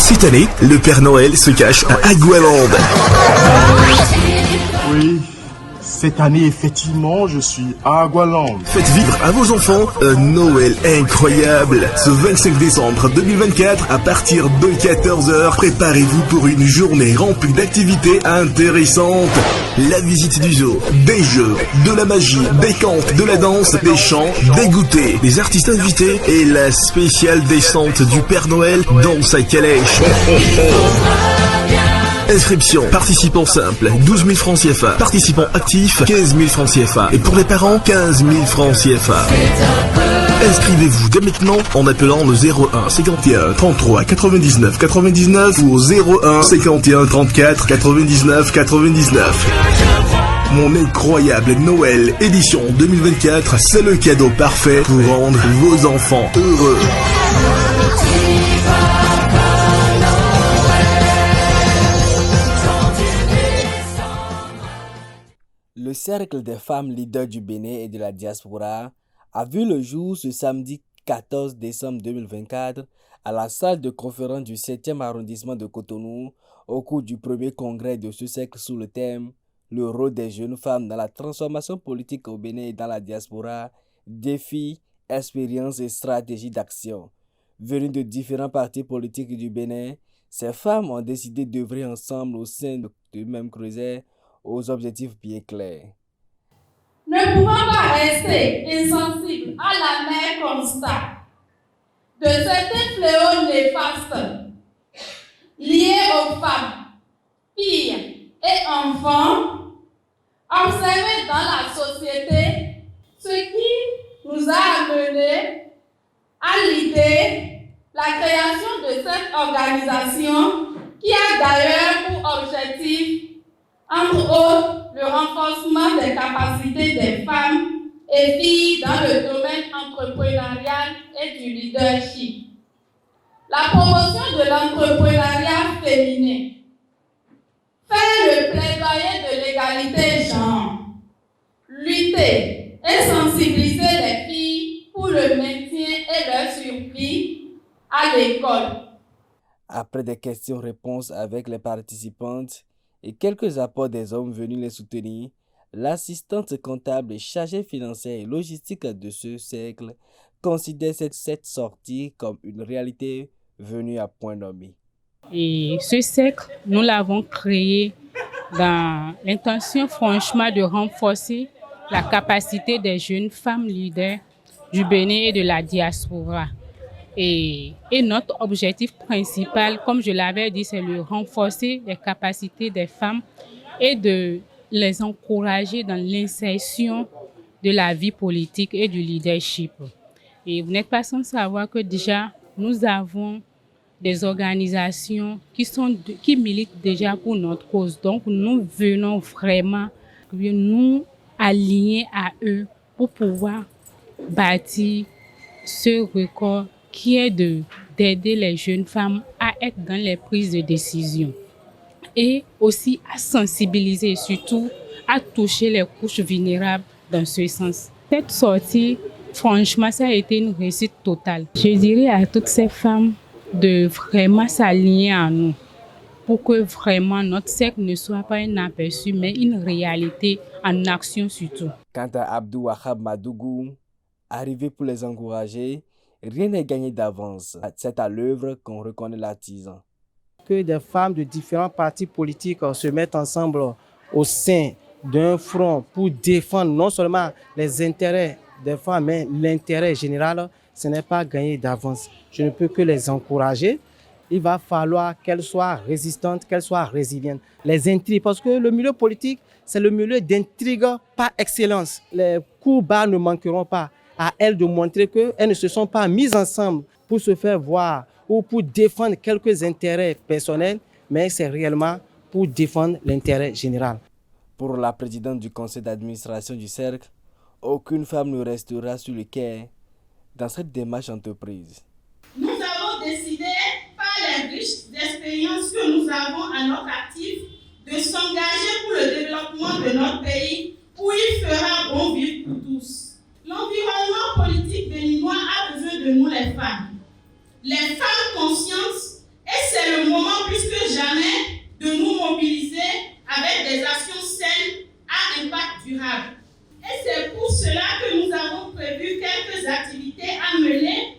Cette année, le Père Noël se cache à Agualand. Oui, cette année, effectivement, je suis à Agualand. Faites vivre à vos enfants un Noël incroyable. Ce 25 décembre 2024, à partir de 14h, préparez-vous pour une journée remplie d'activités intéressantes. La visite du zoo, des jeux, de la magie, des contes, de la danse, des chants, des goûters, des artistes invités et la spéciale descente du Père Noël dans sa calèche. Inscription, participants simples, 12 000 francs CFA. Participants actifs, 15 000 francs CFA. Et pour les parents, 15 000 francs CFA. Inscrivez-vous dès maintenant en appelant le 01 51 33 99 99 ou au 01 51 34 99 99. Mon incroyable Noël édition 2024, c'est le cadeau parfait pour rendre vos enfants heureux. Le Cercle des femmes leaders du Bénin et de la diaspora a vu le jour ce samedi 14 décembre 2024 à la salle de conférence du 7e arrondissement de Cotonou au cours du premier congrès de ce cercle sous le thème « Le rôle des jeunes femmes dans la transformation politique au Bénin et dans la diaspora, défis, expériences et stratégies d'action ». Venues de différents partis politiques du Bénin, ces femmes ont décidé d'œuvrer ensemble au sein du même creuset aux objectifs bien clairs. Ne pouvons pas rester insensibles à la mer constat de certains fléaux néfastes liés aux femmes, filles et enfants observés dans la société, ce qui nous a amené à l'idée la création de cette organisation qui a d'ailleurs pour objectif entre autres, le renforcement des capacités des femmes et filles dans le domaine entrepreneurial et du leadership. La promotion de l'entrepreneuriat féminin. Faire le plaidoyer de l'égalité genre. Lutter et sensibiliser les filles pour le maintien et leur survie à l'école. Après des questions-réponses avec les participantes, et quelques apports des hommes venus les soutenir, l'assistante comptable et chargée financière et logistique de ce cercle considère cette sortie comme une réalité venue à point nommé. Et ce cercle, nous l'avons créé dans l'intention franchement de renforcer la capacité des jeunes femmes leaders du Bénin et de la diaspora. Et notre objectif principal, comme je l'avais dit, c'est de renforcer les capacités des femmes et de les encourager dans l'insertion de la vie politique et du leadership. Et vous n'êtes pas sans savoir que déjà, nous avons des organisations qui militent déjà pour notre cause. Donc, nous venons vraiment nous aligner à eux pour pouvoir bâtir ce record qui est d'aider les jeunes femmes à être dans les prises de décision et aussi à sensibiliser et surtout à toucher les couches vulnérables dans ce sens. Cette sortie, franchement, ça a été une réussite totale. Je dirais à toutes ces femmes de vraiment s'aligner à nous pour que vraiment notre cercle ne soit pas un aperçu, mais une réalité en action surtout. Quant à Abdou Wahab Madougou, arrivé pour les encourager, rien n'est gagné d'avance. C'est à l'œuvre qu'on reconnaît l'artisan. Que des femmes de différents partis politiques se mettent ensemble au sein d'un front pour défendre non seulement les intérêts des femmes, mais l'intérêt général, ce n'est pas gagné d'avance. Je ne peux que les encourager. Il va falloir qu'elles soient résistantes, qu'elles soient résilientes. Les intrigues, parce que le milieu politique, c'est le milieu d'intrigues par excellence. Les coups bas ne manqueront pas. À elles de montrer qu'elles ne se sont pas mises ensemble pour se faire voir ou pour défendre quelques intérêts personnels, mais c'est réellement pour défendre l'intérêt général. Pour la présidente du conseil d'administration du Cercle, aucune femme ne restera sur le quai dans cette démarche entreprise. Nous avons décidé, par les riches expériences que nous avons à notre actif, de s'engager pour le développement de notre pays, où il fera bon vivre pour tous. L'environnement politique béninois a besoin de nous les femmes. Les femmes conscientes et c'est le moment plus que jamais de nous mobiliser avec des actions saines à impact durable. Et c'est pour cela que nous avons prévu quelques activités à mener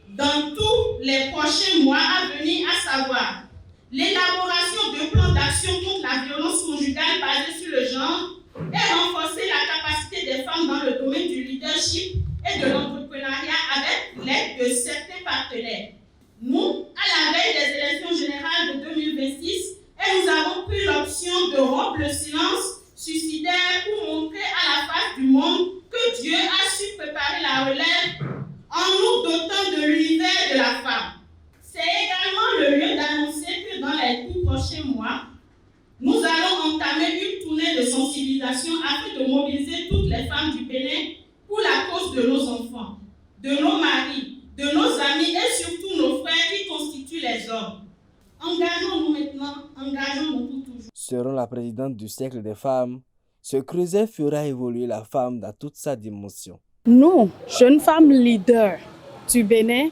dans tous les prochains mois à venir, à savoir l'élaboration de plans d'action contre la violence conjugale basée sur le genre et renforcer la capacité des femmes dans le domaine du leadership et de l'entrepreneuriat avec l'aide de certains partenaires. Nous, à la veille des élections générales de 2026, nous avons pris l'option de rompre le silence suicidaire pour montrer à la face du monde que Dieu a su préparer la relève en nous dotant de l'univers de la femme. C'est également le lieu d'annoncer que dans les tout prochains mois, nous allons entamer une tournée de sensibilisation afin de mobiliser toutes les femmes du Bénin pour la cause de nos enfants, de nos maris, de nos amis et surtout nos frères qui constituent les hommes. Engageons-nous maintenant, engageons-nous pour toujours. Selon la présidente du Cercle des femmes, ce creuset fera évoluer la femme dans toute sa dimension. Nous, jeunes femmes leaders du Bénin,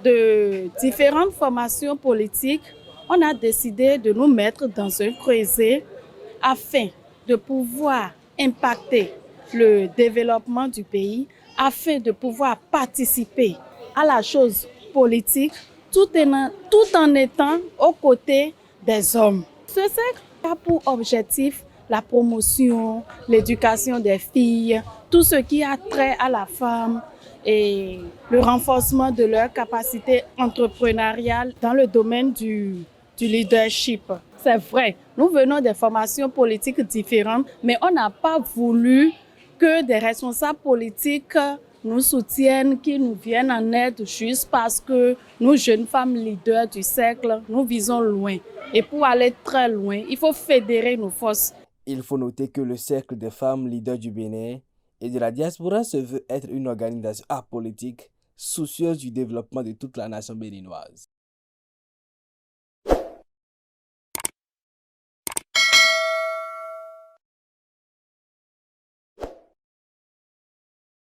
de différentes formations politiques, on a décidé de nous mettre dans un creuset afin de pouvoir impacter le développement du pays, afin de pouvoir participer à la chose politique tout en étant aux côtés des hommes. Ce cercle a pour objectif la promotion, l'éducation des filles, tout ce qui a trait à la femme et le renforcement de leur capacité entrepreneuriale dans le domaine du leadership. C'est vrai, nous venons des formations politiques différentes, mais on n'a pas voulu que des responsables politiques nous soutiennent, qui nous viennent en aide juste parce que nous, jeunes femmes leaders du cercle, nous visons loin. Et pour aller très loin, il faut fédérer nos forces. Il faut noter que le Cercle des femmes leaders du Bénin et de la diaspora se veut être une organisation apolitique, soucieuse du développement de toute la nation béninoise.